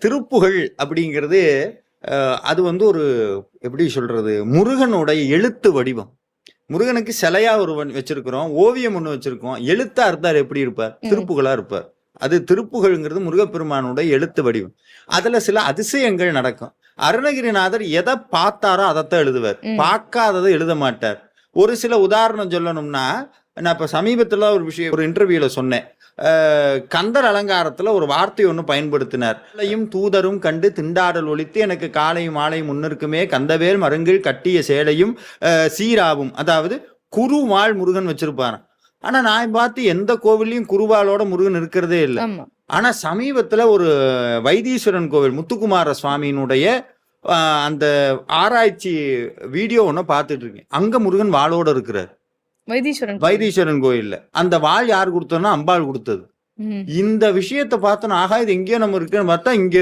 திருப்புகழ் அப்படிங்கிறது அது வந்து ஒரு எப்படி சொல்றது, முருகனுடைய எழுத்து வடிவம். முருகனுக்கு சிலையா ஒரு வச்சிருக்கிறோம், ஓவியம் ஒண்ணு வச்சிருக்கோம். எழுத்தா இருந்தார் எப்படி இருப்பார்? திருப்புகழா இருப்பார். அது திருப்புகழ்ங்கிறது முருகப்பெருமானுடைய எழுத்து வடிவம். அதுல சில அதிசயங்கள் நடக்கும். அருணகிரிநாதர் எதை பார்த்தாரோ அதைத்தான் எழுதுவார், பார்க்காததை எழுத மாட்டார். ஒரு சில உதாரணம் சொல்லணும்னா, நான் இப்ப சமீபத்துல ஒரு விஷயம் ஒரு இன்டர்வியூல சொன்னேன். கந்தர் அலங்காரத்துல ஒரு வார்த்தை ஒண்ணு பயன்படுத்தினார். தூதரும் கண்டு திண்டாடல் ஒழித்து எனக்கு காலை மாலை முன்னிற்குமே கந்தவேல் மருங்கில் கட்டிய சேலையும் சீராவும். அதாவது குருவாள் முருகன் வச்சிருப்பாரு. ஆனா நான் பார்த்து எந்த கோவிலையும் குருவாளோட முருகன் இருக்கிறதே இல்லை. ஆனா சமீபத்துல ஒரு வைத்தீஸ்வரன் கோவில் முத்துக்குமார சுவாமியினுடைய அந்த ஆராய்ச்சி வீடியோ ஒண்ணு பார்த்துட்டு இருக்கேன். அங்க முருகன் வாளோட இருக்கிறார். வைத்தீஸ்வரன் கோயில்ல அந்த வாள் யார் கொடுத்தோம்னா அம்பாள் கொடுத்தது. இந்த விஷயத்தை பார்த்தோன்னா ஆகா இது எங்கேயோ நம்ம இருக்குன்னு பார்த்தா இங்க